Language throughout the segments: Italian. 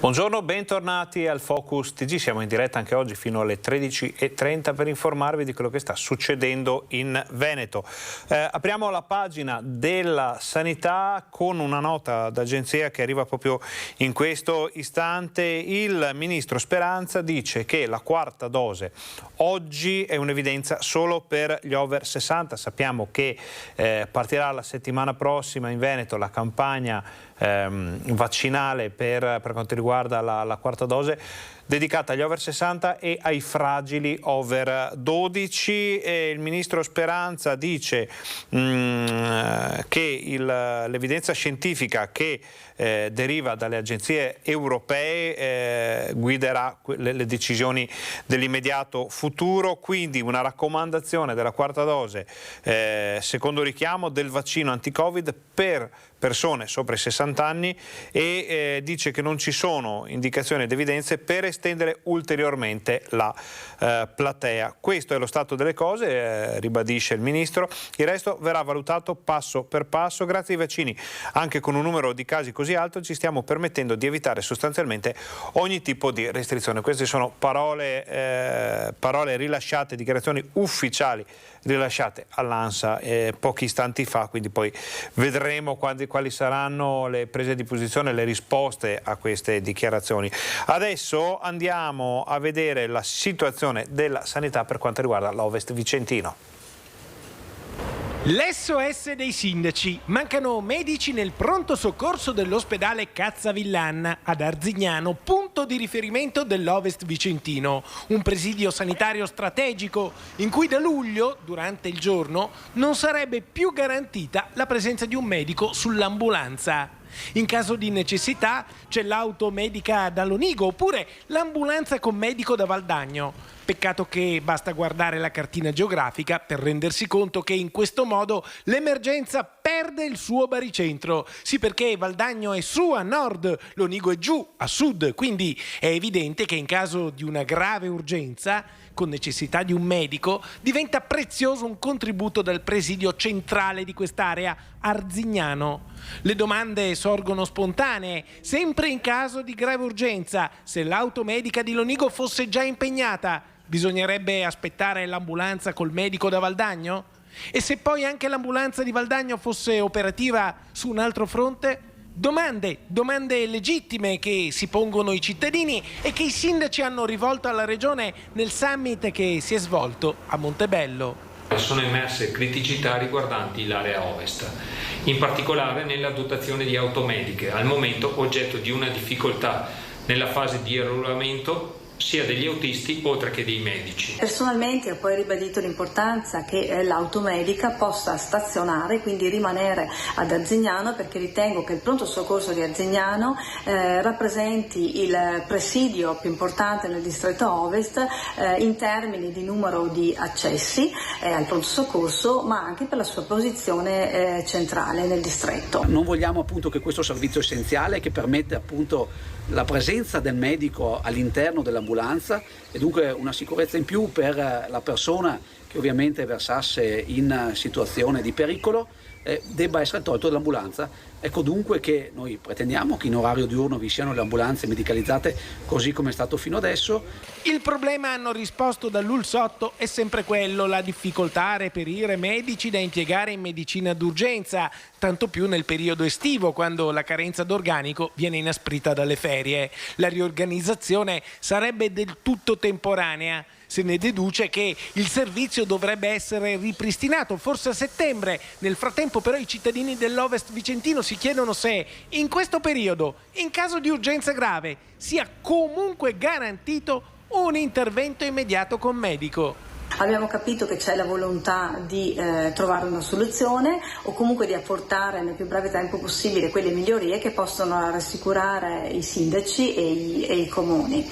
Buongiorno, bentornati al Focus TG. Siamo in diretta anche oggi fino alle 13:30 per informarvi di quello che sta succedendo in Veneto. Apriamo la pagina della sanità con una nota d'agenzia che arriva proprio in questo istante. Il ministro Speranza dice che la quarta dose oggi è un'evidenza solo per gli over 60. Sappiamo che partirà la settimana prossima in Veneto la campagna vaccinale per quanto riguarda la quarta dose dedicata agli over 60 e ai fragili over 12. Il ministro Speranza dice che l'evidenza scientifica che deriva dalle agenzie europee guiderà le decisioni dell'immediato futuro, quindi una raccomandazione della quarta dose secondo richiamo del vaccino anti-Covid per persone sopra i 60 anni e dice che non ci sono indicazioni ed evidenze per estendere ulteriormente la platea. Questo è lo stato delle cose, ribadisce il ministro. Il resto verrà valutato passo per passo. Grazie ai vaccini, anche con un numero di casi così alto, ci stiamo permettendo di evitare sostanzialmente ogni tipo di restrizione. Queste sono parole rilasciate, dichiarazioni ufficiali rilasciate all'ANSA pochi istanti fa, quindi poi vedremo quali saranno le prese di posizione e le risposte a queste dichiarazioni. Adesso andiamo a vedere la situazione della sanità per quanto riguarda l'Ovest Vicentino. L'SOS dei sindaci. Mancano medici nel pronto soccorso dell'ospedale Cazzavillanna ad Arzignano, punto di riferimento dell'Ovest Vicentino. Un presidio sanitario strategico in cui da luglio, durante il giorno, non sarebbe più garantita la presenza di un medico sull'ambulanza. In caso di necessità c'è l'auto medica da Lonigo oppure l'ambulanza con medico da Valdagno. Peccato che basta guardare la cartina geografica per rendersi conto che in questo modo l'emergenza perde il suo baricentro. Sì, perché Valdagno è su a nord, Lonigo è giù a sud, quindi è evidente che in caso di una grave urgenza con necessità di un medico, diventa prezioso un contributo dal presidio centrale di quest'area, Arzignano. Le domande sorgono spontanee, sempre in caso di grave urgenza. Se l'auto medica di Lonigo fosse già impegnata, bisognerebbe aspettare l'ambulanza col medico da Valdagno? E se poi anche l'ambulanza di Valdagno fosse operativa su un altro fronte? Domande legittime che si pongono i cittadini e che i sindaci hanno rivolto alla Regione nel summit che si è svolto a Montebello. Sono emerse criticità riguardanti l'area ovest, in particolare nella dotazione di automediche, al momento oggetto di una difficoltà nella fase di arruolamento sia degli autisti oltre che dei medici. Personalmente ho poi ribadito l'importanza che l'automedica possa stazionare, quindi rimanere ad Arzignano, perché ritengo che il pronto soccorso di Arzignano rappresenti il presidio più importante nel distretto ovest in termini di numero di accessi al pronto soccorso, ma anche per la sua posizione centrale nel distretto. Non vogliamo appunto che questo servizio essenziale che permette appunto la presenza del medico all'interno dell'ambulanza e dunque una sicurezza in più per la persona che ovviamente versasse in situazione di pericolo debba essere tolto dall'ambulanza. Ecco dunque che noi pretendiamo che in orario diurno vi siano le ambulanze medicalizzate così come è stato fino adesso. Il problema, hanno risposto dall'Ulsotto, è sempre quello: la difficoltà a reperire medici da impiegare in medicina d'urgenza, tanto più nel periodo estivo, quando la carenza d'organico viene inasprita dalle ferie. La riorganizzazione sarebbe del tutto temporanea. Se ne deduce che il servizio dovrebbe essere ripristinato forse a settembre. Nel frattempo però i cittadini dell'Ovest Vicentino si chiedono se in questo periodo, in caso di urgenza grave, sia comunque garantito un intervento immediato con medico. Abbiamo capito che c'è la volontà di trovare una soluzione o comunque di apportare nel più breve tempo possibile quelle migliorie che possono rassicurare i sindaci e i comuni.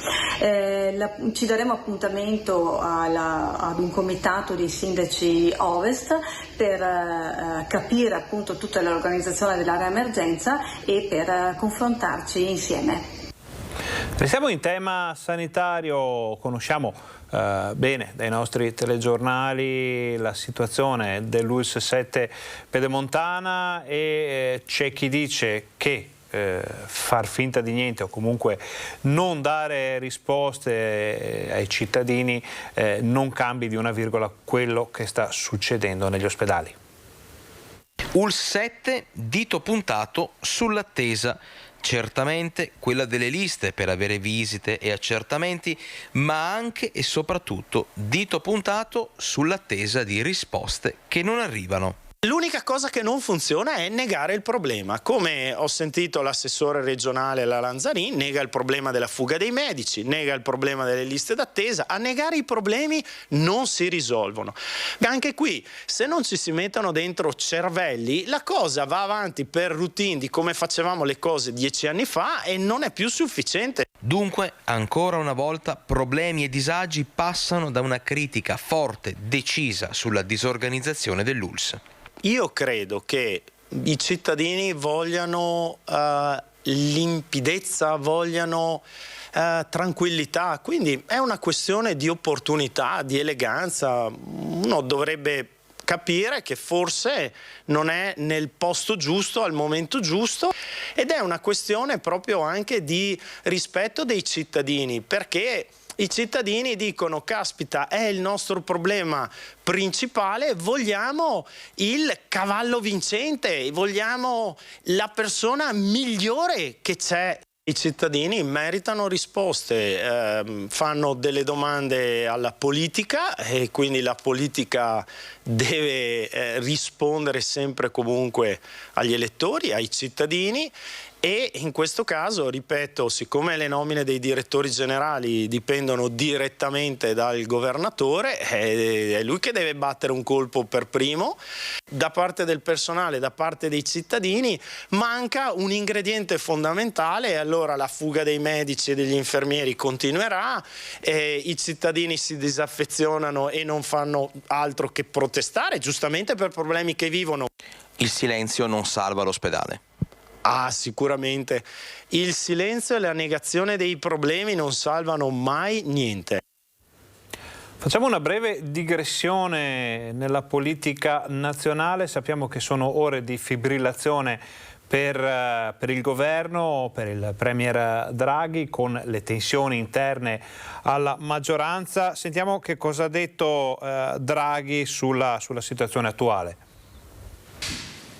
Ci daremo appuntamento ad un comitato di sindaci Ovest per capire appunto tutta l'organizzazione dell'area emergenza e per confrontarci insieme. Restiamo in tema sanitario, conosciamo bene dai nostri telegiornali la situazione dell'ULSS 7 Pedemontana e c'è chi dice che far finta di niente o comunque non dare risposte ai cittadini non cambi di una virgola quello che sta succedendo negli ospedali. ULSS 7, dito puntato sull'attesa. Certamente quella delle liste per avere visite e accertamenti, ma anche e soprattutto dito puntato sull'attesa di risposte che non arrivano. L'unica cosa che non funziona è negare il problema. Come ho sentito l'assessore regionale La Lanzarin, nega il problema della fuga dei medici, nega il problema delle liste d'attesa. A negare i problemi non si risolvono. Anche qui, se non ci si mettono dentro cervelli, la cosa va avanti per routine di come facevamo le cose 10 anni fa e non è più sufficiente. Dunque, ancora una volta, problemi e disagi passano da una critica forte, decisa sulla disorganizzazione dell'ULSS. Io credo che i cittadini vogliano limpidezza, vogliano tranquillità, quindi è una questione di opportunità, di eleganza. Uno dovrebbe capire che forse non è nel posto giusto, al momento giusto, ed è una questione proprio anche di rispetto dei cittadini, perché i cittadini dicono: caspita, è il nostro problema principale, vogliamo il cavallo vincente, vogliamo la persona migliore che c'è. I cittadini meritano risposte, fanno delle domande alla politica e quindi la politica deve rispondere sempre e comunque agli elettori, ai cittadini. E in questo caso, ripeto, siccome le nomine dei direttori generali dipendono direttamente dal governatore, è lui che deve battere un colpo per primo. Da parte del personale, da parte dei cittadini, manca un ingrediente fondamentale e allora la fuga dei medici e degli infermieri continuerà, i cittadini si disaffezionano e non fanno altro che protestare, giustamente per problemi che vivono. Il silenzio non salva l'ospedale. Ah, sicuramente. Il silenzio e la negazione dei problemi non salvano mai niente. Facciamo una breve digressione nella politica nazionale. Sappiamo che sono ore di fibrillazione per il governo, per il Premier Draghi, con le tensioni interne alla maggioranza. Sentiamo che cosa ha detto Draghi sulla situazione attuale.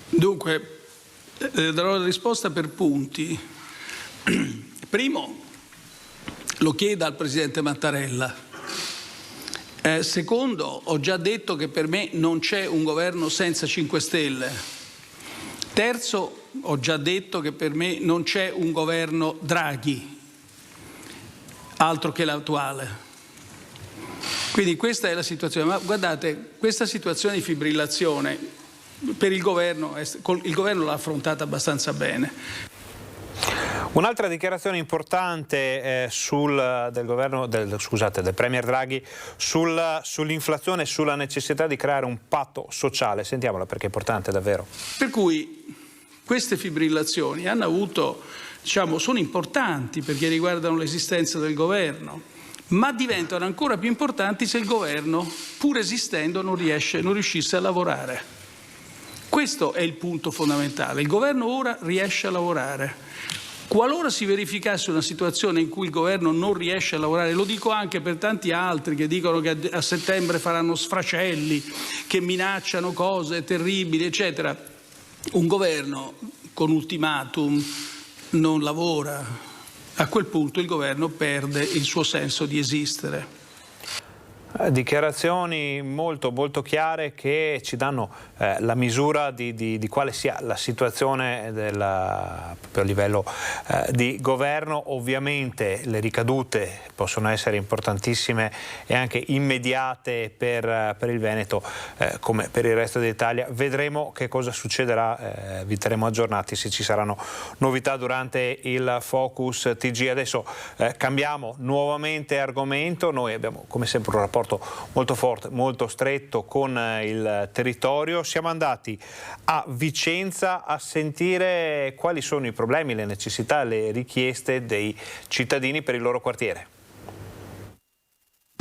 Dunque, darò la risposta per punti. Primo, lo chieda al Presidente Mattarella. Secondo, ho già detto che per me non c'è un governo senza 5 Stelle. Terzo, ho già detto che per me non c'è un governo Draghi, altro che l'attuale. Quindi questa è la situazione. Ma guardate, questa situazione di fibrillazione per il governo l'ha affrontata abbastanza bene. Un'altra dichiarazione importante del Premier Draghi sull'inflazione e sulla necessità di creare un patto sociale. Sentiamola perché è importante davvero. Per cui queste fibrillazioni hanno avuto, sono importanti perché riguardano l'esistenza del governo, ma diventano ancora più importanti se il governo, pur esistendo, non riuscisse a lavorare. Questo è il punto fondamentale. Il governo ora riesce a lavorare. Qualora si verificasse una situazione in cui il governo non riesce a lavorare, lo dico anche per tanti altri che dicono che a settembre faranno sfracelli, che minacciano cose terribili, eccetera, un governo con ultimatum non lavora. A quel punto il governo perde il suo senso di esistere. Dichiarazioni molto chiare che ci danno la misura di quale sia la situazione proprio a livello di governo. Ovviamente le ricadute possono essere importantissime e anche immediate per il Veneto come per il resto d'Italia. Vedremo che cosa succederà, vi terremo aggiornati se ci saranno novità durante il Focus TG. Adesso cambiamo nuovamente argomento. Noi abbiamo come sempre un rapporto molto forte, molto stretto con il territorio. Siamo andati a Vicenza a sentire quali sono i problemi, le necessità, le richieste dei cittadini per il loro quartiere.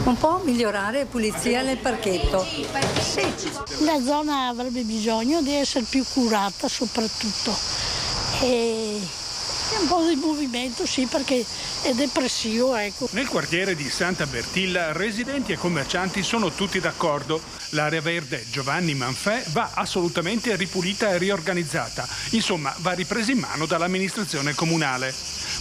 Un po' migliorare pulizia nel parchetto. Sì. La zona avrebbe bisogno di essere più curata soprattutto. C'è un po' di movimento, sì, perché è depressivo, ecco. Nel quartiere di Santa Bertilla residenti e commercianti sono tutti d'accordo. L'area verde Giovanni Manfè va assolutamente ripulita e riorganizzata. Insomma, va ripresa in mano dall'amministrazione comunale.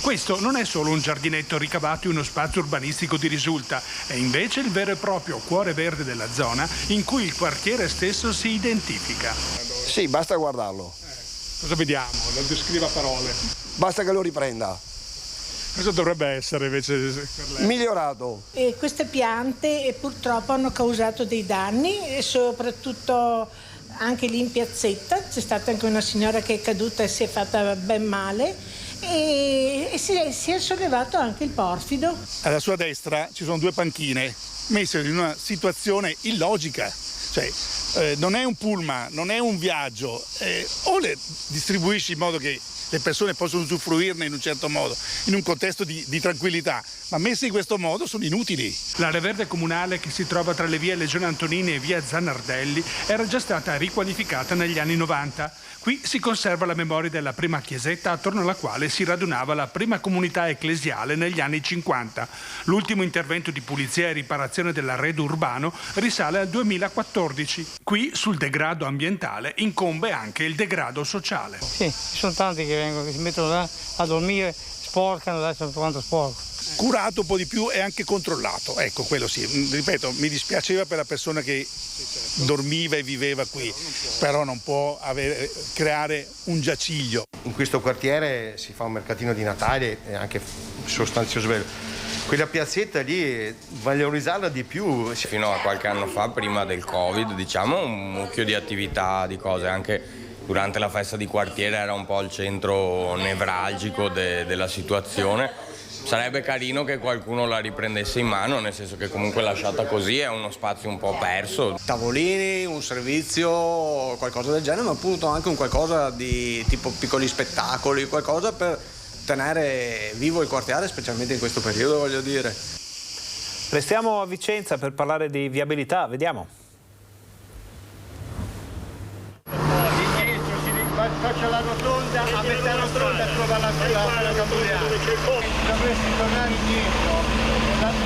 Questo non è solo un giardinetto ricavato in uno spazio urbanistico di risulta, è invece il vero e proprio cuore verde della zona in cui il quartiere stesso si identifica. Sì, basta guardarlo. Cosa vediamo? Lo descriva a parole. Basta che lo riprenda. Cosa dovrebbe essere invece per lei? Migliorato. E queste piante purtroppo hanno causato dei danni e soprattutto anche lì in piazzetta c'è stata anche una signora che è caduta e si è fatta ben male e si è sollevato anche il porfido. Alla sua destra ci sono 2 panchine messe in una situazione illogica, cioè non è un pullman, non è un viaggio, o le distribuisci in modo che le persone possono usufruirne in un certo modo, in un contesto di tranquillità, ma messe in questo modo sono inutili. L'area verde comunale, che si trova tra le vie Legione Antonini e via Zanardelli, era già stata riqualificata negli anni 90. Qui si conserva la memoria della prima chiesetta attorno alla quale si radunava la prima comunità ecclesiale negli anni 50. L'ultimo intervento di pulizia e riparazione dell'arredo urbano risale al 2014. Qui sul degrado ambientale incombe anche il degrado sociale. Sì, ci sono tanti che vengono, che si mettono là a dormire, sporcano, adesso tutto quanto sporco. Curato un po' di più e anche controllato, ecco, quello sì. Ripeto, mi dispiaceva per la persona che dormiva e viveva qui, però non può creare un giaciglio. In questo quartiere si fa un mercatino di Natale e anche sostanzioso. Quella piazzetta lì, valorizzarla di più. Fino a qualche anno fa, prima del Covid, diciamo, un mucchio di attività, di cose, anche durante la festa di quartiere era un po' il centro nevralgico della situazione. Sarebbe carino che qualcuno la riprendesse in mano, nel senso che comunque lasciata così è uno spazio un po' perso. Tavolini, un servizio, qualcosa del genere, ma appunto anche un qualcosa di tipo piccoli spettacoli, qualcosa per tenere vivo il quartiere, specialmente in questo periodo, voglio dire. Restiamo a Vicenza per parlare di viabilità, vediamo. Faccia la rotonda, a metà rotonda trova la Cambriana. Dovresti tornare indietro,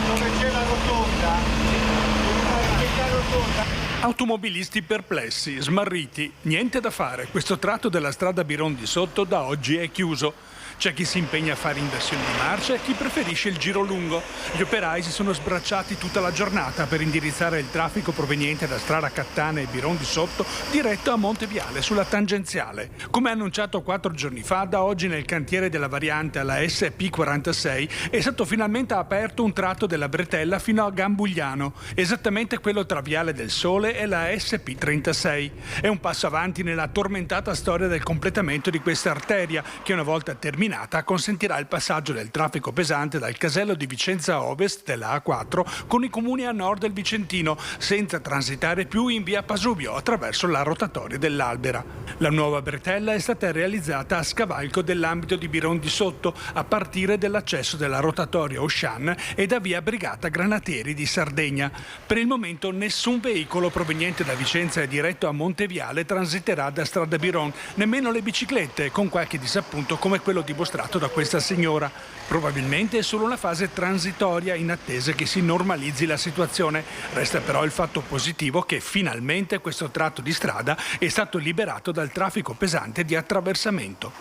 dove c'è la rotonda, a metà rotonda. Automobilisti perplessi, smarriti, niente da fare. Questo tratto della strada Biron di Sotto da oggi è chiuso. C'è chi si impegna a fare inversioni di marcia e chi preferisce il giro lungo. Gli operai si sono sbracciati tutta la giornata per indirizzare il traffico proveniente da Strada Cattana e Biron di Sotto diretto a Monteviale sulla tangenziale. Come annunciato 4 giorni fa, da oggi nel cantiere della variante alla SP46 è stato finalmente aperto un tratto della bretella fino a Gambugliano, esattamente quello tra Viale del Sole e la SP36. È un passo avanti nella tormentata storia del completamento di questa arteria che, una volta terminata, consentirà il passaggio del traffico pesante dal casello di Vicenza Ovest della A4 con i comuni a nord del Vicentino, senza transitare più in via Pasubio attraverso la rotatoria dell'Albera. La nuova bretella è stata realizzata a scavalco dell'ambito di Biron di Sotto, a partire dall'accesso della rotatoria Oscian e da via Brigata Granatieri di Sardegna. Per il momento nessun veicolo proveniente da Vicenza e diretto a Monteviale transiterà da strada Biron, nemmeno le biciclette, con qualche disappunto come quello dimostrato da questa signora. Probabilmente è solo una fase transitoria in attesa che si normalizzi la situazione. Resta però il fatto positivo che finalmente questo tratto di strada è stato liberato dal traffico pesante di attraversamento.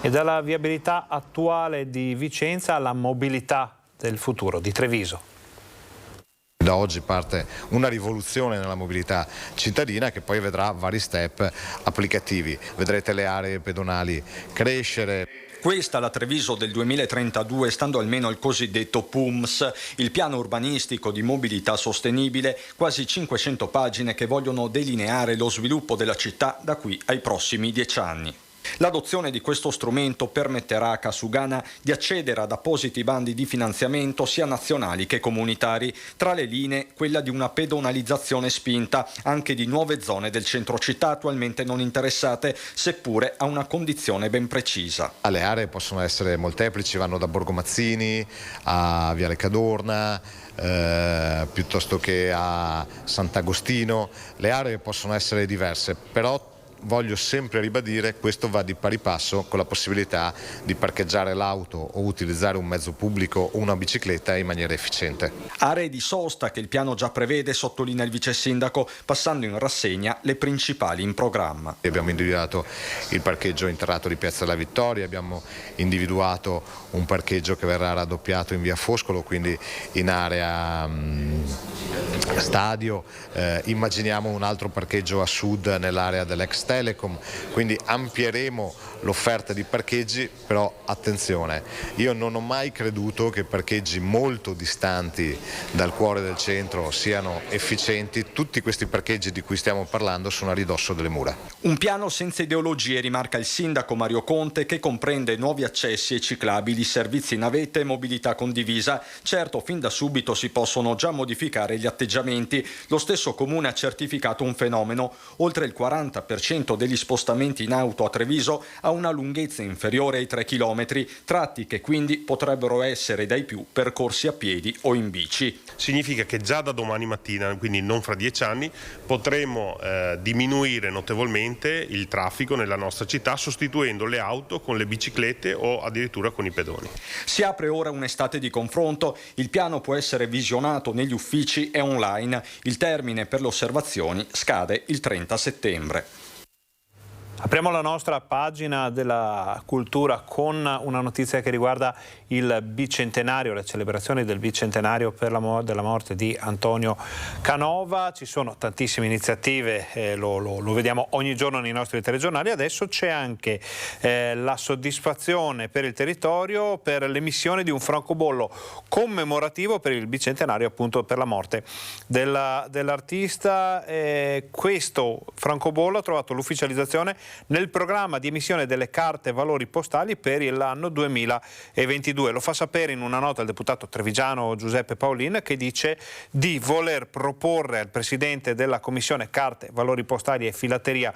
E dalla viabilità attuale di Vicenza alla mobilità del futuro di Treviso. Da oggi parte una rivoluzione nella mobilità cittadina che poi vedrà vari step applicativi. Vedrete le aree pedonali crescere. Questa la Treviso del 2032, stando almeno al cosiddetto PUMS, il piano urbanistico di mobilità sostenibile, quasi 500 pagine che vogliono delineare lo sviluppo della città da qui ai prossimi 10 anni. L'adozione di questo strumento permetterà a Casugana di accedere ad appositi bandi di finanziamento sia nazionali che comunitari, tra le linee quella di una pedonalizzazione spinta anche di nuove zone del centro città attualmente non interessate, seppure a una condizione ben precisa. Le aree possono essere molteplici, vanno da Borgomazzini a Viale Cadorna, piuttosto che a Sant'Agostino. Le aree possono essere diverse, però voglio sempre ribadire, questo va di pari passo con la possibilità di parcheggiare l'auto o utilizzare un mezzo pubblico o una bicicletta in maniera efficiente. Aree di sosta che il piano già prevede, sottolinea il vice sindaco, passando in rassegna le principali in programma. Abbiamo individuato il parcheggio interrato di Piazza della Vittoria, abbiamo individuato un parcheggio che verrà raddoppiato in via Foscolo, quindi in area stadio, immaginiamo un altro parcheggio a sud nell'area dell'ex Telecom, quindi amplieremo l'offerta di parcheggi, però attenzione, io non ho mai creduto che parcheggi molto distanti dal cuore del centro siano efficienti. Tutti questi parcheggi di cui stiamo parlando sono a ridosso delle mura. Un piano senza ideologie, rimarca il sindaco Mario Conte, che comprende nuovi accessi ai ciclabili, servizi navette e mobilità condivisa. Certo, fin da subito si possono già modificare gli atteggiamenti. Lo stesso comune ha certificato un fenomeno: oltre il 40% degli spostamenti in auto a Treviso ha una lunghezza inferiore ai 3 km, tratti che quindi potrebbero essere dai più percorsi a piedi o in bici. Significa che già da domani mattina, quindi non fra 10 anni, potremo diminuire notevolmente il traffico nella nostra città, sostituendo le auto con le biciclette o addirittura con i pedoni. Si apre ora un'estate di confronto. Il piano può essere visionato negli uffici e online. Il termine per le osservazioni scade il 30 settembre. Apriamo la nostra pagina della cultura con una notizia che riguarda il bicentenario, le celebrazioni del bicentenario della morte di Antonio Canova. Ci sono tantissime iniziative, lo vediamo ogni giorno nei nostri telegiornali. Adesso c'è anche la soddisfazione per il territorio per l'emissione di un francobollo commemorativo per il bicentenario, appunto per la morte dell'artista. Questo francobollo ha trovato l'ufficializzazione nel programma di emissione delle carte valori postali per l'anno 2022. Lo fa sapere in una nota il deputato trevigiano Giuseppe Paolin, che dice di voler proporre al presidente della commissione carte valori postali e filatteria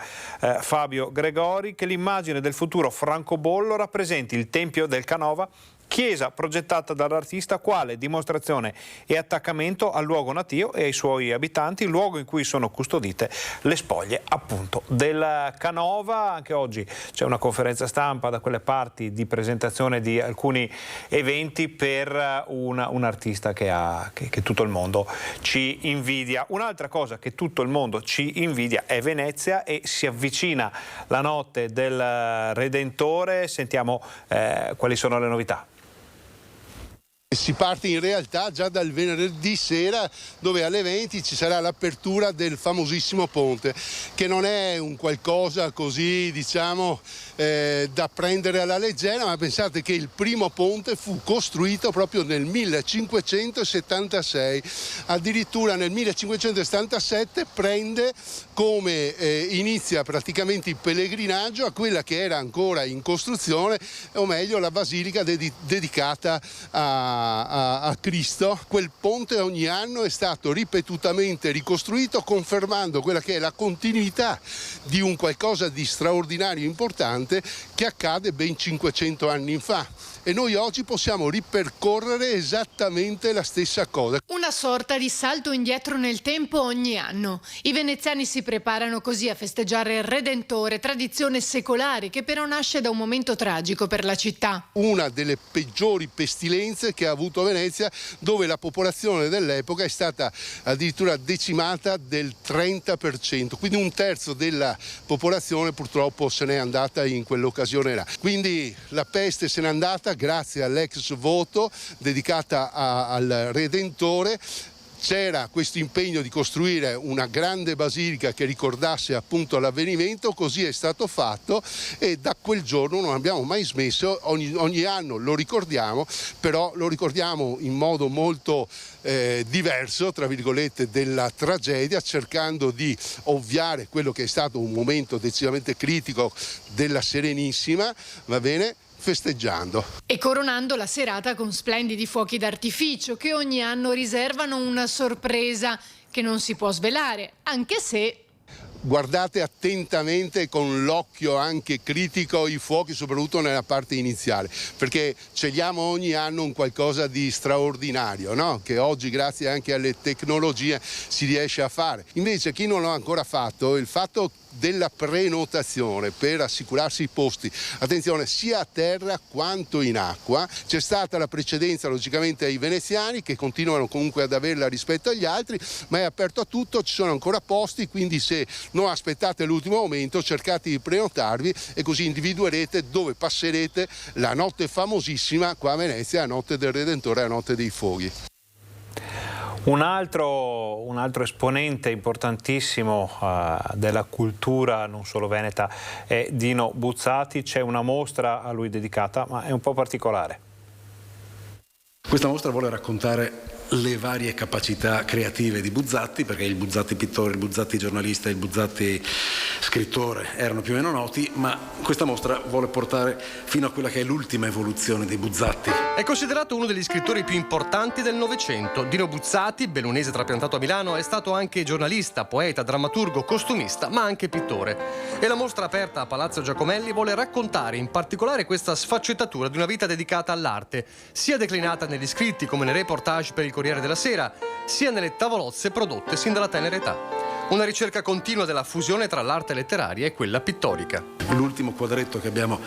Fabio Gregori che l'immagine del futuro francobollo rappresenti il Tempio del Canova, chiesa progettata dall'artista quale dimostrazione e attaccamento al luogo natio e ai suoi abitanti, luogo in cui sono custodite le spoglie appunto del Canova. Anche oggi c'è una conferenza stampa da quelle parti di presentazione di alcuni eventi per un artista che tutto il mondo ci invidia. Un'altra cosa che tutto il mondo ci invidia è Venezia, e si avvicina la notte del Redentore. Sentiamo quali sono le novità. Si parte in realtà già dal venerdì sera, dove alle 20 ci sarà l'apertura del famosissimo ponte, che non è un qualcosa così, diciamo, da prendere alla leggera, ma pensate che il primo ponte fu costruito proprio nel 1576, addirittura nel 1577 prende come inizia praticamente il pellegrinaggio a quella che era ancora in costruzione, o meglio la basilica dedicata a Cristo. Quel ponte ogni anno è stato ripetutamente ricostruito, confermando quella che è la continuità di un qualcosa di straordinario importante che accade ben 500 anni fa. E noi oggi possiamo ripercorrere esattamente la stessa cosa. Una sorta di salto indietro nel tempo ogni anno. I veneziani si preparano così a festeggiare il Redentore, tradizione secolare che però nasce da un momento tragico per la città. Una delle peggiori pestilenze che ha avuto Venezia, dove la popolazione dell'epoca è stata addirittura decimata del 30%, quindi un terzo della popolazione purtroppo se n'è andata in quell'occasione là. Quindi la peste se n'è andata grazie all'ex voto dedicata al Redentore. C'era questo impegno di costruire una grande basilica che ricordasse appunto l'avvenimento, così è stato fatto, e da quel giorno non abbiamo mai smesso, ogni anno lo ricordiamo, però lo ricordiamo in modo molto diverso, tra virgolette, della tragedia, cercando di ovviare quello che è stato un momento decisamente critico della Serenissima, va bene? Festeggiando. E coronando la serata con splendidi fuochi d'artificio che ogni anno riservano una sorpresa che non si può svelare, anche se... Guardate attentamente con l'occhio anche critico i fuochi, soprattutto nella parte iniziale, perché scegliamo ogni anno un qualcosa di straordinario, no? Che oggi grazie anche alle tecnologie si riesce a fare. Invece chi non l'ha ancora fatto, il fatto della prenotazione per assicurarsi i posti, attenzione, sia a terra quanto in acqua. C'è stata la precedenza logicamente ai veneziani, che continuano comunque ad averla rispetto agli altri, ma è aperto a tutto, ci sono ancora posti, quindi se non aspettate l'ultimo momento cercate di prenotarvi e così individuerete dove passerete la notte famosissima qua a Venezia, la notte del Redentore, la notte dei fuochi. Un altro esponente importantissimo della cultura, non solo veneta, è Dino Buzzati. C'è una mostra a lui dedicata, ma è un po' particolare. Questa mostra vuole raccontare le varie capacità creative di Buzzati, perché il Buzzati pittore, il Buzzati giornalista e il Buzzati scrittore erano più o meno noti, ma questa mostra vuole portare fino a quella che è l'ultima evoluzione dei Buzzati. È considerato uno degli scrittori più importanti del Novecento. Dino Buzzati, bellunese trapiantato a Milano, è stato anche giornalista, poeta, drammaturgo, costumista, ma anche pittore. E la mostra aperta a Palazzo Giacomelli vuole raccontare in particolare questa sfaccettatura di una vita dedicata all'arte, sia declinata negli scritti come nei reportage per il Corriere della Sera, sia nelle tavolozze prodotte sin dalla tenera età. Una ricerca continua della fusione tra l'arte letteraria e quella pittorica. L'ultimo quadretto che abbiamo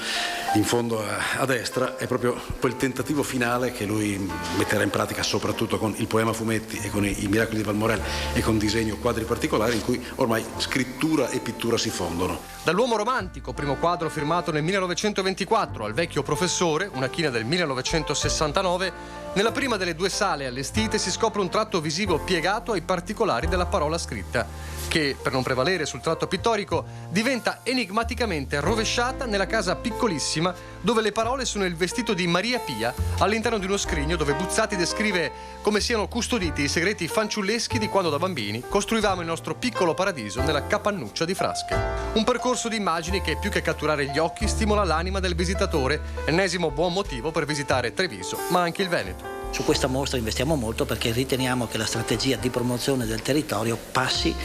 in fondo a destra è proprio quel tentativo finale che lui metterà in pratica soprattutto con il poema fumetti e con i miracoli di Valmorel e con disegno quadri particolari in cui ormai scrittura e pittura si fondono. Dall'uomo romantico, primo quadro firmato nel 1924, al vecchio professore, una china del 1969, nella prima delle due sale allestite si scopre un tratto visivo piegato ai particolari della parola scritta, che, per non prevalere sul tratto pittorico, diventa enigmaticamente rovesciata nella casa piccolissima dove le parole sono il vestito di Maria Pia all'interno di uno scrigno dove Buzzati descrive come siano custoditi i segreti fanciulleschi di quando da bambini costruivamo il nostro piccolo paradiso nella capannuccia di Frasche. Un percorso di immagini che, più che catturare gli occhi, stimola l'anima del visitatore, ennesimo buon motivo per visitare Treviso, ma anche il Veneto. Su questa mostra investiamo molto perché riteniamo che la strategia di promozione del territorio passi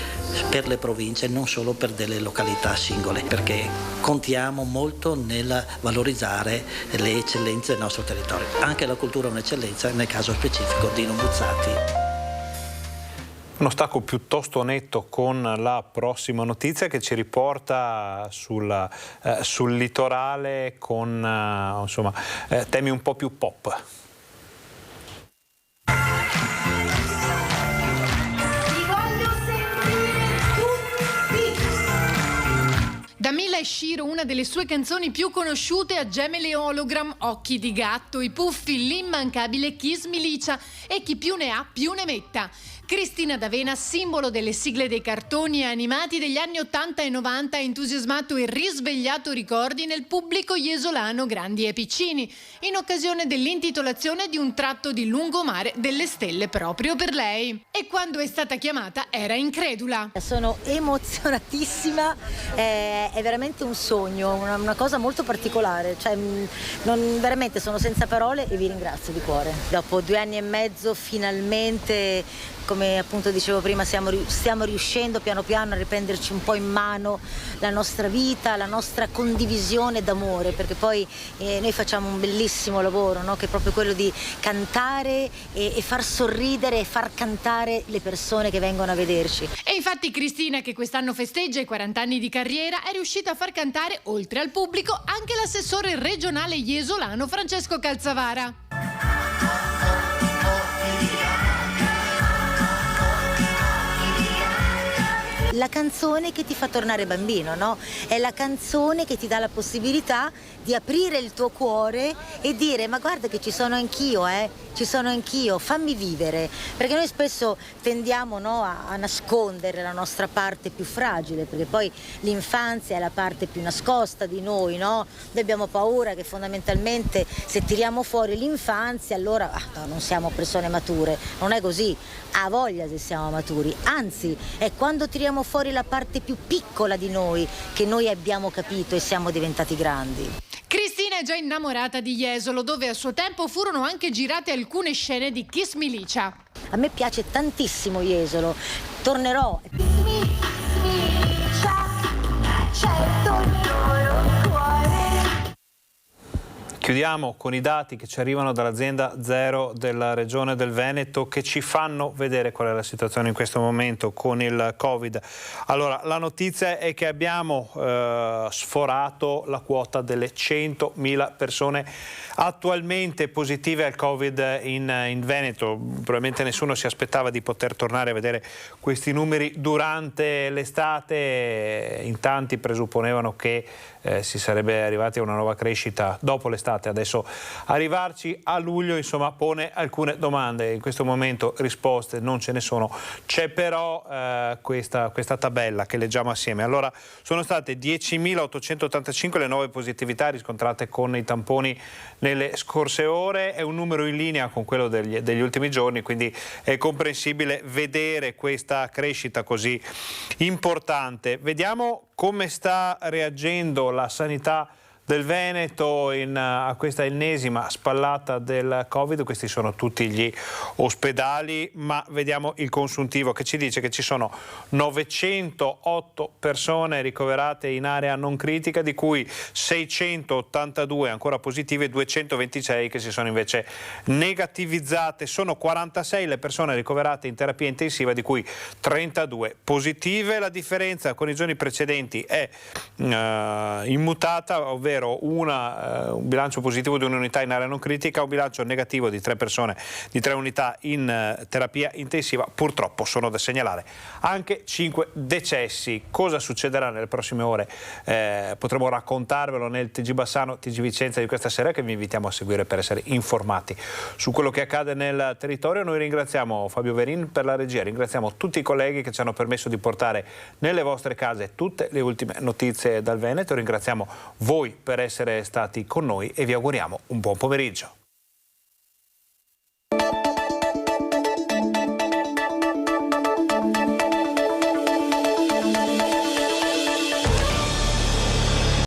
per le province, non solo per delle località singole, perché contiamo molto nel valorizzare le eccellenze del nostro territorio. Anche la cultura è un'eccellenza, nel caso specifico Dino Buzzati. Uno stacco piuttosto netto con la prossima notizia che ci riporta sul litorale con temi un po' più pop. Da Mila e Shiro, una delle sue canzoni più conosciute, a Gemele Hologram, Occhi di gatto, i Puffi, l'immancabile Kiss Milicia e chi più ne ha più ne metta. Cristina D'Avena, simbolo delle sigle dei cartoni animati degli anni 80 e 90, ha entusiasmato e risvegliato ricordi nel pubblico iesolano, grandi e piccini, in occasione dell'intitolazione di un tratto di lungomare delle stelle proprio per lei. E quando è stata chiamata era incredula. Sono emozionatissima, è veramente un sogno, una cosa molto particolare, cioè, veramente sono senza parole e vi ringrazio di cuore. Dopo 2 anni e mezzo finalmente, come appunto dicevo prima, stiamo riuscendo piano piano a riprenderci un po' in mano la nostra vita, la nostra condivisione d'amore, perché poi noi facciamo un bellissimo lavoro, no? Che è proprio quello di cantare e far sorridere e far cantare le persone che vengono a vederci. E infatti Cristina, che quest'anno festeggia i 40 anni di carriera, è riuscita a far cantare, oltre al pubblico, anche l'assessore regionale iesolano Francesco Calzavara. La canzone che ti fa tornare bambino, no? È la canzone che ti dà la possibilità di aprire il tuo cuore e dire: ma guarda che ci sono anch'io, ci sono anch'io, fammi vivere. Perché noi spesso tendiamo, no, a nascondere la nostra parte più fragile, perché poi l'infanzia è la parte più nascosta di noi, no? Noi abbiamo paura che fondamentalmente se tiriamo fuori l'infanzia allora no, non siamo persone mature. Non è così, ha voglia se siamo maturi, anzi è quando tiriamo fuori la parte più piccola di noi che noi abbiamo capito e siamo diventati grandi. Cristina è già innamorata di Jesolo, dove a suo tempo furono anche girate alcune scene di Kiss Milicia. A me piace tantissimo Jesolo, tornerò. Chiudiamo con i dati che ci arrivano dall'azienda Zero della Regione del Veneto, che ci fanno vedere qual è la situazione in questo momento con il Covid. Allora, la notizia è che abbiamo sforato la quota delle 100.000 persone attualmente positive al Covid in Veneto. Probabilmente nessuno si aspettava di poter tornare a vedere questi numeri durante l'estate. In tanti presupponevano che si sarebbe arrivati a una nuova crescita dopo l'estate. Adesso arrivarci a luglio, insomma, pone alcune domande. In questo momento risposte non ce ne sono. C'è però questa tabella che leggiamo assieme. Allora, sono state 10.885 le nuove positività riscontrate con i tamponi nelle scorse ore. È un numero in linea con quello degli ultimi giorni, quindi è comprensibile vedere questa crescita così importante. Vediamo come sta reagendo la sanità del Veneto a questa ennesima spallata del Covid. Questi sono tutti gli ospedali, ma vediamo il consuntivo che ci dice che ci sono 908 persone ricoverate in area non critica, di cui 682 ancora positive e 226 che si sono invece negativizzate. Sono 46 le persone ricoverate in terapia intensiva, di cui 32 positive. La differenza con i giorni precedenti è immutata, ovvero un bilancio positivo di un'unità in area non critica, un bilancio negativo di 3 persone, di 3 unità in terapia intensiva. Purtroppo sono da segnalare anche 5 decessi. Cosa succederà nelle prossime ore? Potremo raccontarvelo nel TG Bassano, TG Vicenza di questa sera, che vi invitiamo a seguire per essere informati su quello che accade nel territorio. Noi ringraziamo Fabio Verin per la regia, ringraziamo tutti i colleghi che ci hanno permesso di portare nelle vostre case tutte le ultime notizie dal Veneto, ringraziamo voi per essere stati con noi e vi auguriamo un buon pomeriggio.